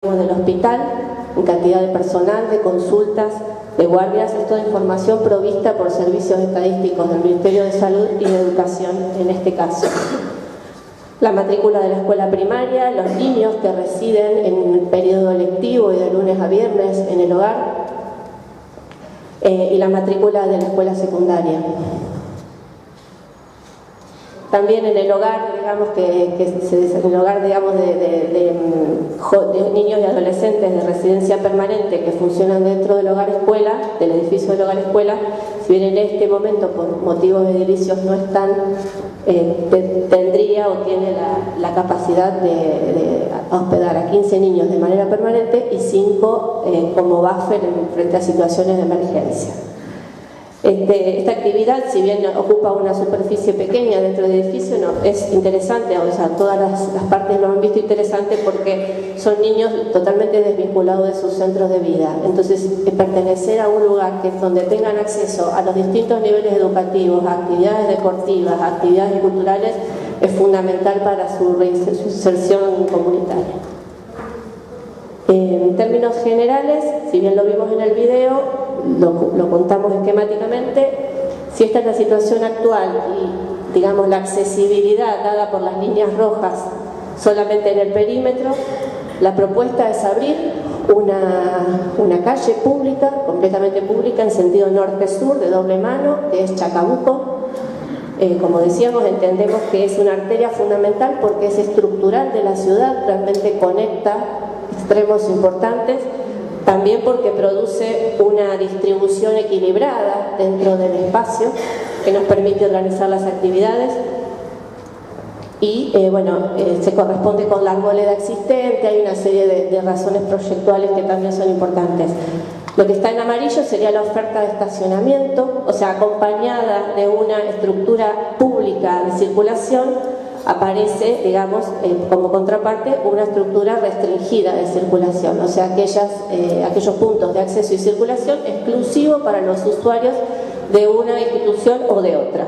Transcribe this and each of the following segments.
del hospital, en cantidad de personal, de consultas, de guardias. Es toda información provista por servicios estadísticos del Ministerio de Salud y de Educación en este caso. La matrícula de la escuela primaria, los niños que residen en el periodo lectivo y de lunes a viernes en el hogar, y la matrícula de la escuela secundaria. También en el hogar, digamos, en el hogar, digamos, de niños y adolescentes de residencia permanente que funcionan dentro del hogar escuela, del edificio del hogar escuela, si bien en este momento por motivos edilicios no están, tendría o tiene la capacidad de hospedar a 15 niños de manera permanente y 5 como buffer frente a situaciones de emergencia. Esta actividad, si bien ocupa una superficie pequeña dentro del edificio, no, es interesante, o sea, todas las partes lo han visto interesante porque son niños totalmente desvinculados de sus centros de vida. Entonces, pertenecer a un lugar que es donde tengan acceso a los distintos niveles educativos, a actividades deportivas, a actividades culturales, es fundamental para su reinserción comunitaria. En términos generales, si bien lo vimos en el video, lo contamos esquemáticamente, si esta es la situación actual y, digamos, la accesibilidad dada por las líneas rojas solamente en el perímetro, la propuesta es abrir una calle pública, completamente pública, en sentido norte-sur, de doble mano, que es Chacabuco. Como decíamos, entendemos que es una arteria fundamental porque es estructural de la ciudad, realmente conecta extremos importantes, también porque produce una distribución equilibrada dentro del espacio que nos permite organizar las actividades y se corresponde con la arboleda existente. Hay una serie de razones proyectuales que también son importantes. Lo que está en amarillo sería la oferta de estacionamiento, o sea, acompañada de una estructura pública de circulación, aparece, digamos, como contraparte, una estructura restringida de circulación, o sea, aquellos puntos de acceso y circulación exclusivos para los usuarios de una institución o de otra.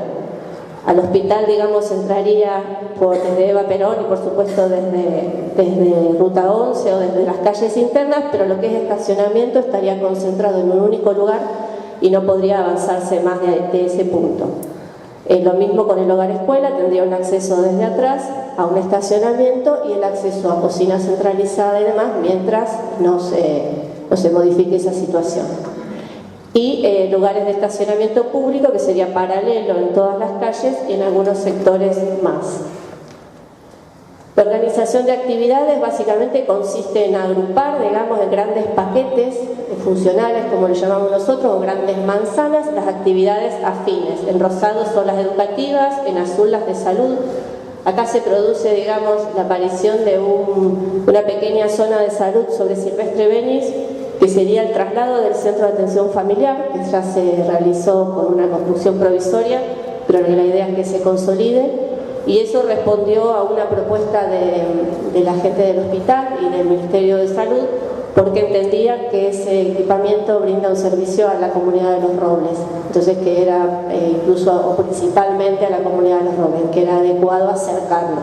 Al hospital, digamos, entraría desde Eva Perón y por supuesto desde Ruta 11 o desde las calles internas, pero lo que es estacionamiento estaría concentrado en un único lugar y no podría avanzarse más de ese punto. Lo mismo con el hogar escuela, tendría un acceso desde atrás a un estacionamiento y el acceso a cocina centralizada y demás mientras no se modifique esa situación. Y lugares de estacionamiento público que sería paralelo en todas las calles y en algunos sectores más. La organización de actividades básicamente consiste en agrupar, digamos, en grandes paquetes funcionales, como le llamamos nosotros, o grandes manzanas, las actividades afines. En rosado son las educativas, en azul las de salud. Acá se produce, digamos, la aparición de una pequeña zona de salud sobre Silvestre Benis, que sería el traslado del centro de atención familiar, que ya se realizó con una construcción provisoria, pero la idea es que se consolide. Y eso respondió a una propuesta de la gente del hospital y del Ministerio de Salud, porque entendía que ese equipamiento brinda un servicio a la comunidad de Los Robles, entonces que era incluso o principalmente a la comunidad de Los Robles, que era adecuado acercarlo.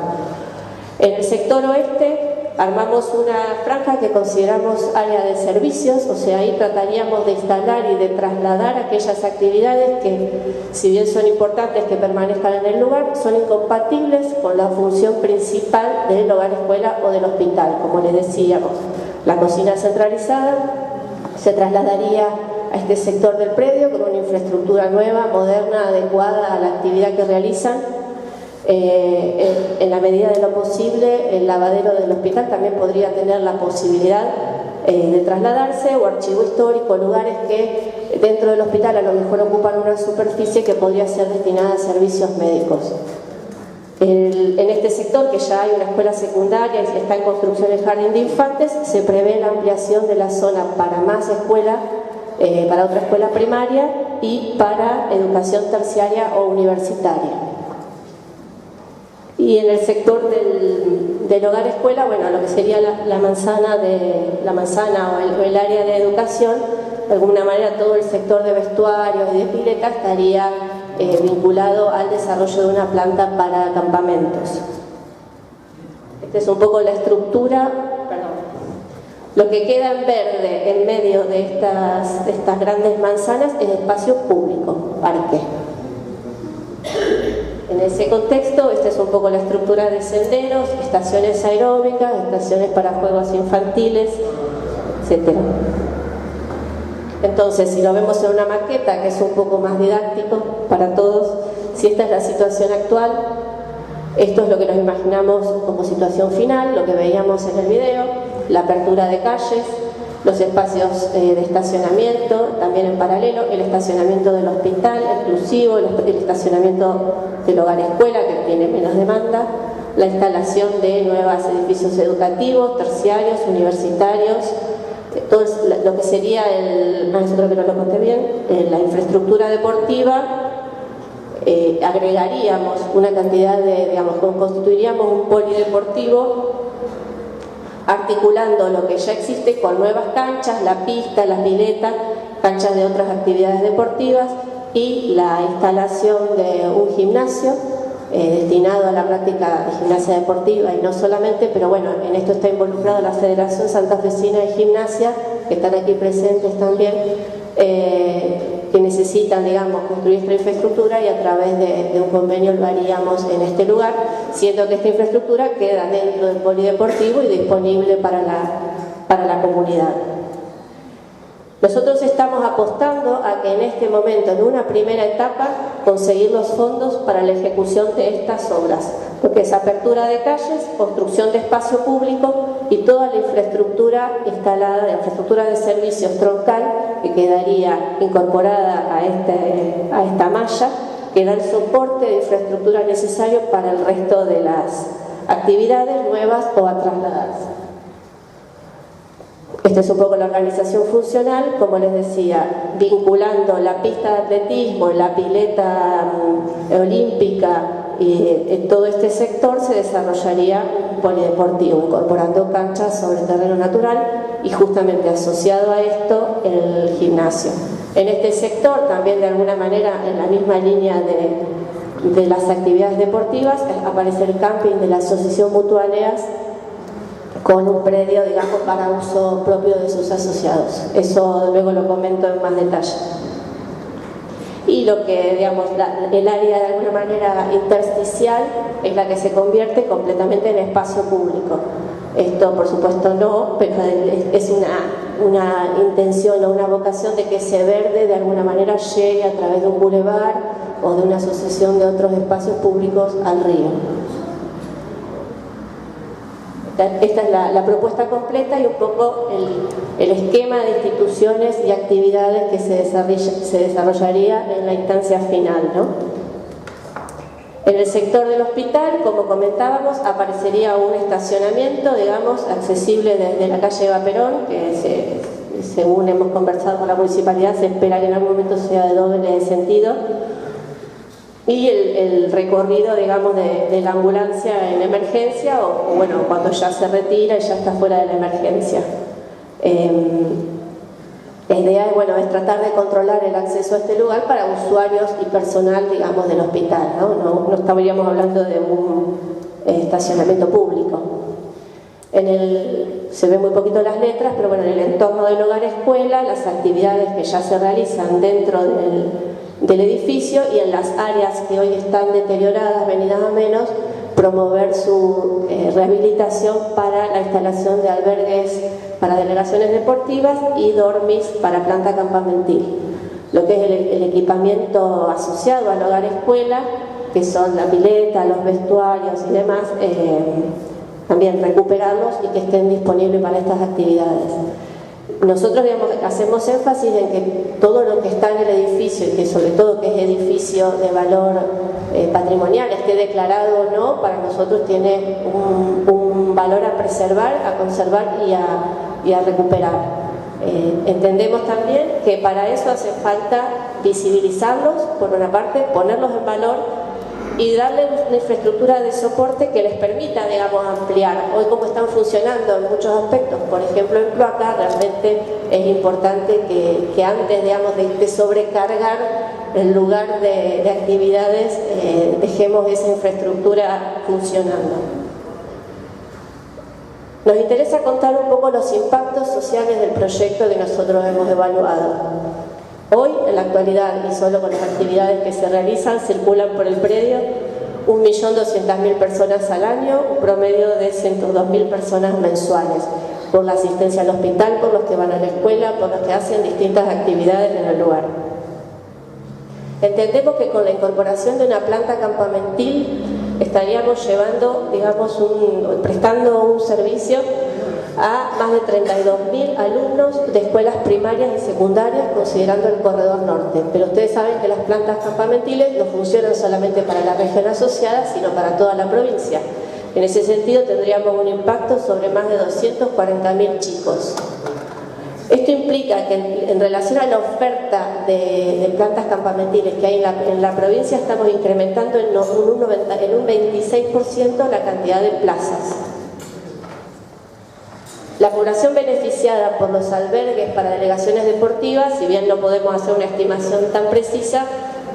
En el sector oeste armamos una franja que consideramos área de servicios, o sea, ahí trataríamos de instalar y de trasladar aquellas actividades que, si bien son importantes que permanezcan en el lugar, son incompatibles con la función principal del hogar escuela o del hospital. Como les decíamos, la cocina centralizada se trasladaría a este sector del predio con una infraestructura nueva, moderna, adecuada a la actividad que realizan. En la medida de lo posible, el lavadero del hospital también podría tener la posibilidad de trasladarse, o archivo histórico, lugares que dentro del hospital a lo mejor ocupan una superficie que podría ser destinada a servicios médicos. En este sector, que ya hay una escuela secundaria y está en construcción el jardín de infantes, se prevé la ampliación de la zona para más escuela, para otra escuela primaria y para educación terciaria o universitaria. Y en el sector del hogar escuela, bueno, lo que sería la manzana o el área de educación, de alguna manera todo el sector de vestuarios y de pileta estaría vinculado al desarrollo de una planta para campamentos. Esta es un poco la estructura Lo que queda en verde en medio de estas grandes manzanas es espacio público, parque. En ese contexto, esta es un poco la estructura de senderos, estaciones aeróbicas, estaciones para juegos infantiles, etc. Entonces, si lo vemos en una maqueta, que es un poco más didáctico para todos, si esta es la situación actual, esto es lo que nos imaginamos como situación final, lo que veíamos en el video, la apertura de calles, los espacios de estacionamiento, también en paralelo, el estacionamiento del hospital exclusivo, el estacionamiento del hogar escuela, que tiene menos demanda, la instalación de nuevos edificios educativos, terciarios, universitarios, todo lo que sería eso creo que no lo conté bien, la infraestructura deportiva. Agregaríamos una cantidad de, digamos, constituiríamos un polideportivo articulando lo que ya existe con nuevas canchas, la pista, la pileta, canchas de otras actividades deportivas y la instalación de un gimnasio destinado a la práctica de gimnasia deportiva y no solamente, pero bueno, en esto está involucrada la Federación Santafesina de Gimnasia, que están aquí presentes también, que necesitan, digamos, construir esta infraestructura y a través de un convenio lo haríamos en este lugar, siendo que esta infraestructura queda dentro del polideportivo y disponible para la comunidad. Nosotros estamos apostando a que en este momento, en una primera etapa, conseguir los fondos para la ejecución de estas obras, porque es apertura de calles, construcción de espacio público y toda la infraestructura instalada, la infraestructura de servicios troncal que quedaría incorporada a esta malla, que da el soporte de infraestructura necesario para el resto de las actividades nuevas o a trasladar. Esta es un poco la organización funcional, como les decía, vinculando la pista de atletismo, la pileta olímpica y en todo este sector se desarrollaría un polideportivo, incorporando canchas sobre terreno natural y justamente asociado a esto el gimnasio. En este sector también de alguna manera en la misma línea de las actividades deportivas aparece el camping de la Asociación Mutualeas con un predio, digamos, para uso propio de sus asociados. Eso luego lo comento en más detalle. Y lo que, digamos, el área de alguna manera intersticial es la que se convierte completamente en espacio público. Esto, por supuesto, no, pero es una intención o una vocación de que ese verde de alguna manera llegue a través de un bulevar o de una asociación de otros espacios públicos al río. Esta es la propuesta completa y un poco el esquema de instituciones y actividades que se desarrollaría en la instancia final, ¿no? En el sector del hospital, como comentábamos, aparecería un estacionamiento, digamos, accesible desde la calle Eva Perón, que según hemos conversado con la municipalidad, se espera que en algún momento sea de doble sentido. Y el recorrido, digamos, de la ambulancia en emergencia o bueno, cuando ya se retira y ya está fuera de la emergencia. La idea es tratar de controlar el acceso a este lugar para usuarios y personal, digamos, del hospital, no estaríamos hablando de un estacionamiento público. Se ven muy poquito las letras, pero bueno, en el entorno del hogar escuela, las actividades que ya se realizan dentro del edificio y en las áreas que hoy están deterioradas, venidas a menos, promover su rehabilitación para la instalación de albergues para delegaciones deportivas y dormis para planta campamentil. Lo que es el equipamiento asociado al hogar escuela, que son la pileta, los vestuarios y demás, también recuperarlos y que estén disponibles para estas actividades. Nosotros, digamos, hacemos énfasis en que todo lo que está en el edificio, y que sobre todo que es edificio de valor patrimonial, esté declarado o no, para nosotros tiene un valor a preservar, a conservar y a recuperar. Entendemos también que para eso hace falta visibilizarlos, por una parte, ponerlos en valor y darle una infraestructura de soporte que les permita, digamos, ampliar. Hoy como están funcionando en muchos aspectos, por ejemplo en cloaca, realmente es importante que antes, digamos, de sobrecargar el lugar de actividades, dejemos esa infraestructura funcionando. Nos interesa contar un poco los impactos sociales del proyecto que nosotros hemos evaluado. Hoy, en la actualidad, y solo con las actividades que se realizan, circulan por el predio 1.200.000 personas al año, un promedio de 102.000 personas mensuales, por la asistencia al hospital, por los que van a la escuela, por los que hacen distintas actividades en el lugar. Entendemos que con la incorporación de una planta campamentil estaríamos llevando, digamos, prestando un servicio a más de 32.000 alumnos de escuelas primarias y secundarias, considerando el corredor norte. Pero ustedes saben que las plantas campamentiles no funcionan solamente para la región asociada, sino para toda la provincia. En ese sentido tendríamos un impacto sobre más de 240.000 chicos. Esto implica que en relación a la oferta de plantas campamentiles que hay en la provincia, estamos incrementando en un 26% la cantidad de plazas. La población beneficiada por los albergues para delegaciones deportivas, si bien no podemos hacer una estimación tan precisa,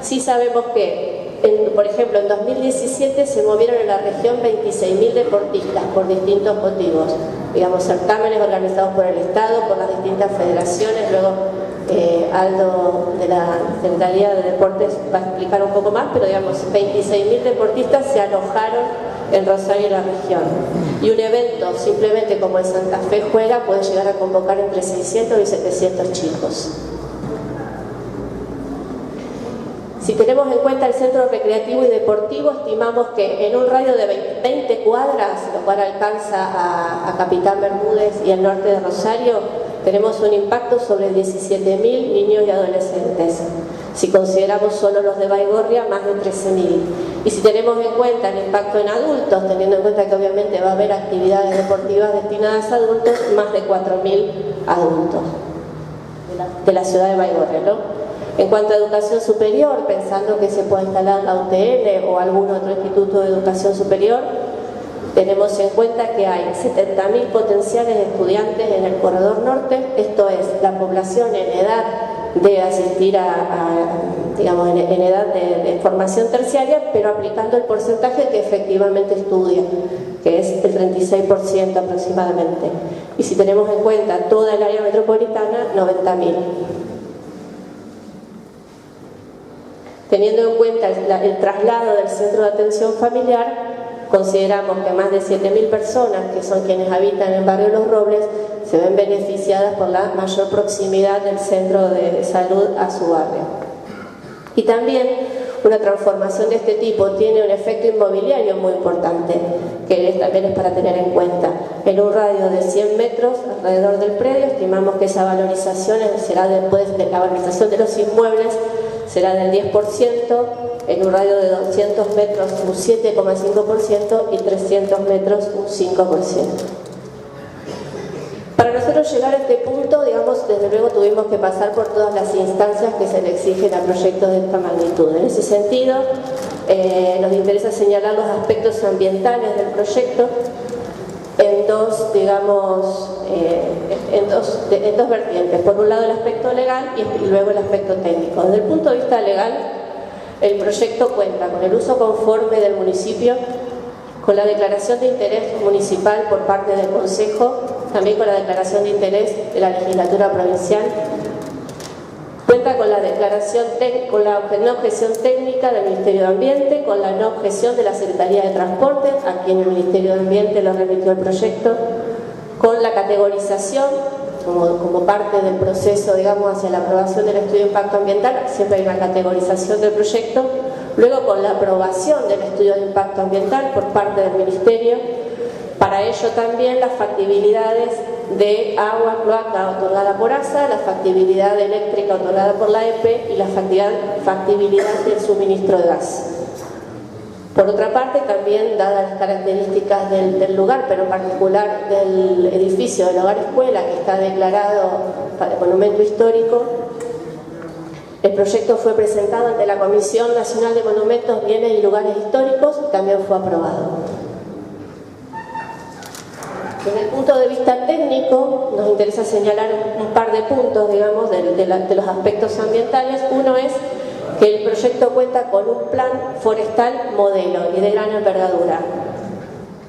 sí sabemos que, por ejemplo, en 2017 se movieron en la región 26.000 deportistas por distintos motivos. Digamos, certámenes organizados por el Estado, por las distintas federaciones. Luego Aldo de la Secretaría de Deportes va a explicar un poco más, pero digamos, 26.000 deportistas se alojaron en Rosario y la región. Y un evento simplemente como el Santa Fe Juega puede llegar a convocar entre 600 y 700 chicos. Si tenemos en cuenta el centro recreativo y deportivo, estimamos que en un radio de 20 cuadras, lo cual alcanza a Capitán Bermúdez y el norte de Rosario, tenemos un impacto sobre 17.000 niños y adolescentes. Si consideramos solo los de Baigorria, más de 13.000. Y si tenemos en cuenta el impacto en adultos, teniendo en cuenta que obviamente va a haber actividades deportivas destinadas a adultos, más de 4.000 adultos de la ciudad de Baigorria, ¿no? En cuanto a educación superior, pensando que se puede instalar la UTN o algún otro instituto de educación superior, tenemos en cuenta que hay 70.000 potenciales estudiantes en el corredor norte, esto es, la población en edad de asistir digamos, en edad de formación terciaria, pero aplicando el porcentaje que efectivamente estudia, que es el 36% aproximadamente. Y si tenemos en cuenta toda el área metropolitana, 90.000. Teniendo en cuenta el traslado del centro de atención familiar, consideramos que más de 7.000 personas, que son quienes habitan en Barrio Los Robles, se ven beneficiadas por la mayor proximidad del centro de salud a su barrio. Y también una transformación de este tipo tiene un efecto inmobiliario muy importante, que también es para tener en cuenta. En un radio de 100 metros alrededor del predio, estimamos que esa valorización será después de la valorización de los inmuebles, será del 10%, en un radio de 200 metros un 7,5% y 300 metros un 5%. Para nosotros llegar a este punto, digamos, desde luego tuvimos que pasar por todas las instancias que se le exigen a proyectos de esta magnitud. En ese sentido, nos interesa señalar los aspectos ambientales del proyecto en dos, digamos, en dos vertientes. Por un lado el aspecto legal y luego el aspecto técnico. Desde el punto de vista legal, el proyecto cuenta con el uso conforme del municipio, con la declaración de interés municipal por parte del Consejo, también con la declaración de interés de la legislatura provincial. Cuenta con la declaración, con la no objeción técnica del Ministerio de Ambiente, con la no objeción de la Secretaría de Transporte, a quien el Ministerio de Ambiente lo remitió el proyecto, con la categorización como parte del proceso, digamos, hacia la aprobación del estudio de impacto ambiental. Siempre hay una categorización del proyecto. Luego con la aprobación del estudio de impacto ambiental por parte del Ministerio. Para ello también las factibilidades de agua, cloaca otorgada por ASA, la factibilidad eléctrica otorgada por la EPE y la factibilidad del suministro de gas. Por otra parte, también, dadas las características del lugar, pero en particular del edificio del hogar escuela, que está declarado monumento histórico, el proyecto fue presentado ante la Comisión Nacional de Monumentos, Bienes y Lugares Históricos y también fue aprobado. Desde el punto de vista técnico, nos interesa señalar un par de puntos, digamos, de los aspectos ambientales. Uno es que el proyecto cuenta con un plan forestal modelo y de gran envergadura.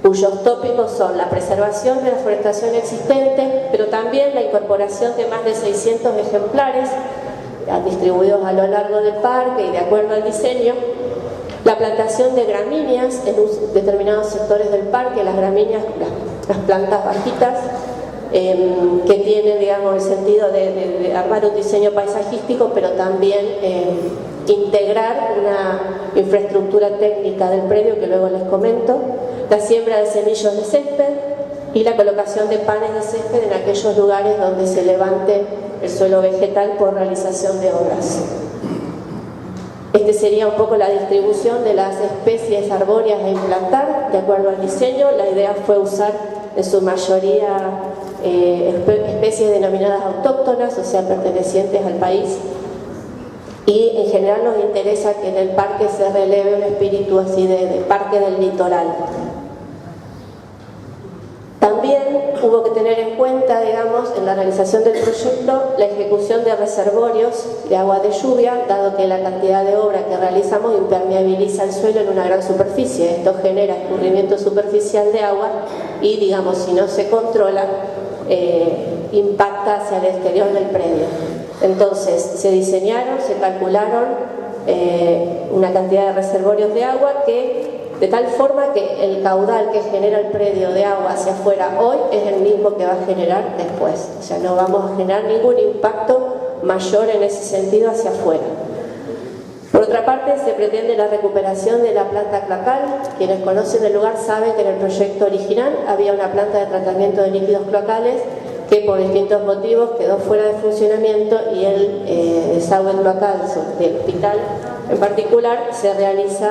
cuyos tópicos son la preservación de la forestación existente, pero también la incorporación de más de 600 ejemplares distribuidos a lo largo del parque y de acuerdo al diseño, la plantación de gramíneas en determinados sectores del parque, las gramíneas, las plantas bajitas, que tienen, digamos, el sentido de armar un diseño paisajístico, pero también integrar una infraestructura técnica del predio que luego les comento, la siembra de semillos de césped y la colocación de panes de césped en aquellos lugares donde se levante el suelo vegetal por realización de obras. Este sería un poco la distribución de las especies arbóreas a implantar de acuerdo al diseño. La idea fue usar en su mayoría especies denominadas autóctonas, o sea, pertenecientes al país, y en general nos interesa que en el parque se releve un espíritu así de parque del litoral. También hubo que tener en cuenta, digamos, en la realización del proyecto, la ejecución de reservorios de agua de lluvia, dado que la cantidad de obra que realizamos impermeabiliza el suelo en una gran superficie. Esto genera escurrimiento superficial de agua y, digamos, si no se controla, impacta hacia el exterior del predio. Entonces, se diseñaron, se calcularon una cantidad de reservorios de agua de tal forma que el caudal que genera el predio de agua hacia afuera hoy es el mismo que va a generar después. O sea, no vamos a generar ningún impacto mayor en ese sentido hacia afuera. Por otra parte, se pretende la recuperación de la planta cloacal. Quienes conocen el lugar saben que en el proyecto original había una planta de tratamiento de líquidos cloacales que por distintos motivos quedó fuera de funcionamiento y el desagüe cloacal del hospital en particular se realiza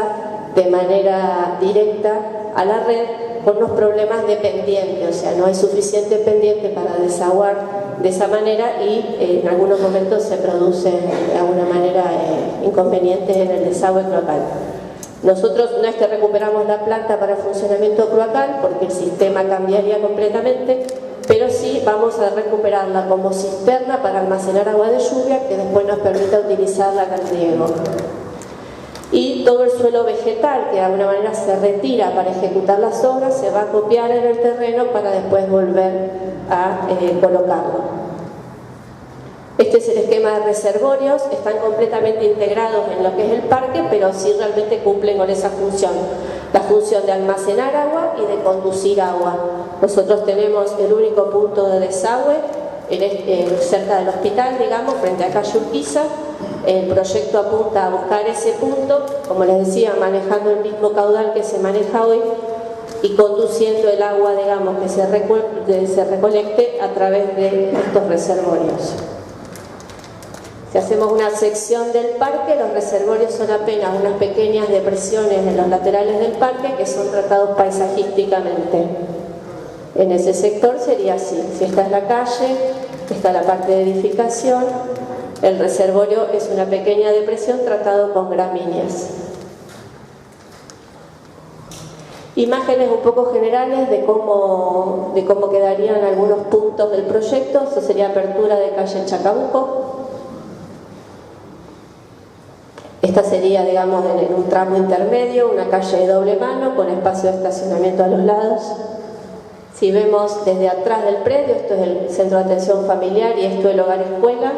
de manera directa a la red con unos problemas de pendiente, o sea, no hay suficiente pendiente para desaguar de esa manera y en algunos momentos se producen de alguna manera inconvenientes en el desagüe cloacal. Nosotros no es que recuperamos la planta para el funcionamiento cloacal porque el sistema cambiaría completamente, pero sí vamos a recuperarla como cisterna para almacenar agua de lluvia que después nos permita utilizarla en el riego. Y todo el suelo vegetal que de alguna manera se retira para ejecutar las obras se va a copiar en el terreno para después volver a colocarlo. Este es el esquema de reservorios, están completamente integrados en lo que es el parque, pero sí realmente cumplen con esa función, la función de almacenar agua y de conducir agua. Nosotros tenemos el único punto de desagüe cerca del hospital, digamos, frente a calle Urquiza. El proyecto apunta a buscar ese punto, como les decía, manejando el mismo caudal que se maneja hoy y conduciendo el agua, digamos, que se recolecte a través de estos reservorios. Si hacemos una sección del parque, los reservorios son apenas unas pequeñas depresiones en los laterales del parque que son tratados paisajísticamente. En ese sector sería así, si esta es la calle, está la parte de edificación, el reservorio es una pequeña depresión tratado con gramíneas. Imágenes un poco generales de cómo quedarían algunos puntos del proyecto. Eso sería apertura de calle Chacabuco. Esta sería, digamos, en un tramo intermedio, una calle de doble mano con espacio de estacionamiento a los lados. Si vemos desde atrás del predio, esto es el centro de atención familiar y esto el hogar escuela.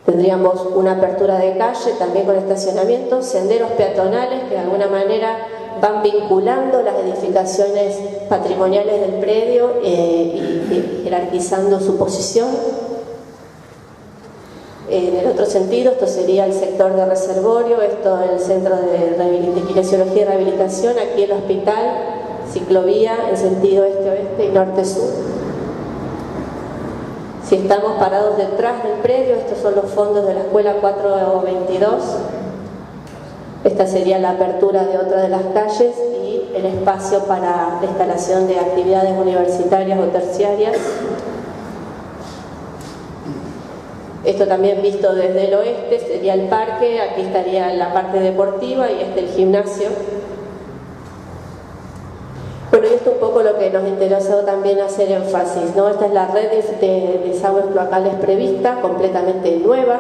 Tendríamos una apertura de calle también con estacionamiento, senderos peatonales que de alguna manera van vinculando las edificaciones patrimoniales del predio y jerarquizando su posición. En el otro sentido, esto sería el sector de reservorio, esto es el centro de kinesiología y rehabilitación, aquí el hospital, ciclovía en sentido este-oeste y norte-sur. Si estamos parados detrás del predio, estos son los fondos de la escuela 422. Esta sería la apertura de otra de las calles y el espacio para la instalación de actividades universitarias o terciarias. Esto también visto desde el oeste sería el parque, aquí estaría la parte deportiva y el gimnasio. Bueno, y esto es un poco lo que nos interesó también hacer énfasis, ¿no? Esta es la red de desagües cloacales prevista, completamente nueva.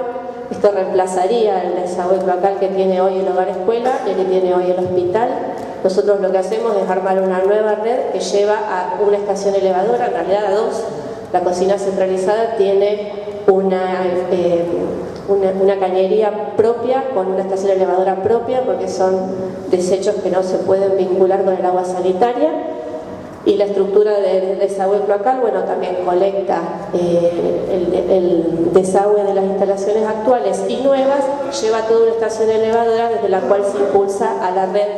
Esto reemplazaría el desagüe cloacal que tiene hoy el hogar escuela y el que tiene hoy el hospital. nosotros lo que hacemos es armar una nueva red que lleva a una estación elevadora, en realidad a dos. La cocina centralizada tiene una cañería propia con una estación elevadora propia, porque son desechos que no se pueden vincular con el agua sanitaria. Y la estructura del desagüe cloacal, bueno, también colecta el desagüe de las instalaciones actuales y nuevas, lleva toda una estación elevadora desde la cual se impulsa a la red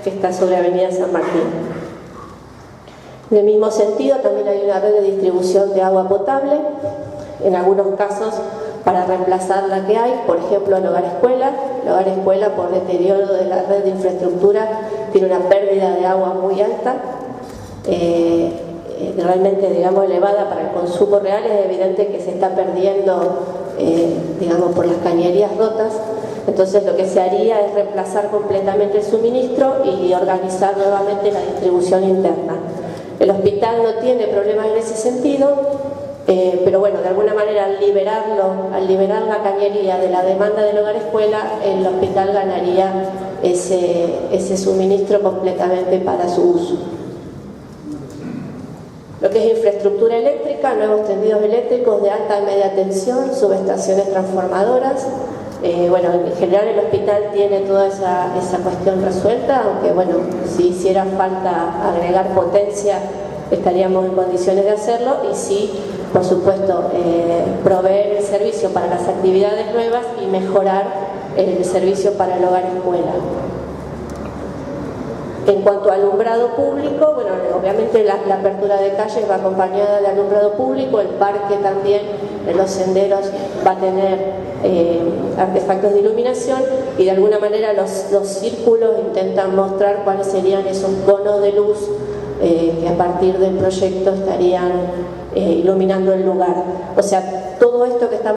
que está sobre Avenida San Martín. En el mismo sentido, también hay una red de distribución de agua potable, en algunos casos para reemplazar la que hay, por ejemplo el hogar escuela. El hogar escuela, por deterioro de la red de infraestructura, tiene una pérdida de agua muy alta, realmente, digamos, elevada para el consumo real. Es evidente que se está perdiendo, digamos, por las cañerías rotas. Entonces lo que se haría es reemplazar completamente el suministro y organizar nuevamente la distribución interna. El hospital no tiene problemas en ese sentido, pero bueno, de alguna manera al liberar la cañería de la demanda del hogar escuela, el hospital ganaría ese suministro completamente para su uso. Lo que es infraestructura eléctrica, nuevos tendidos eléctricos de alta y media tensión, subestaciones transformadoras. Bueno, en general el hospital tiene toda esa cuestión resuelta, aunque bueno, si hiciera falta agregar potencia estaríamos en condiciones de hacerlo, y sí, por supuesto, proveer el servicio para las actividades nuevas y mejorar el servicio para el hogar escuela. En cuanto a alumbrado público, bueno, obviamente la apertura de calles va acompañada de alumbrado público. El parque también, en los senderos, va a tener artefactos de iluminación, y de alguna manera los círculos intentan mostrar cuáles serían esos conos de luz que a partir del proyecto estarían iluminando el lugar. O sea, todo esto que estamos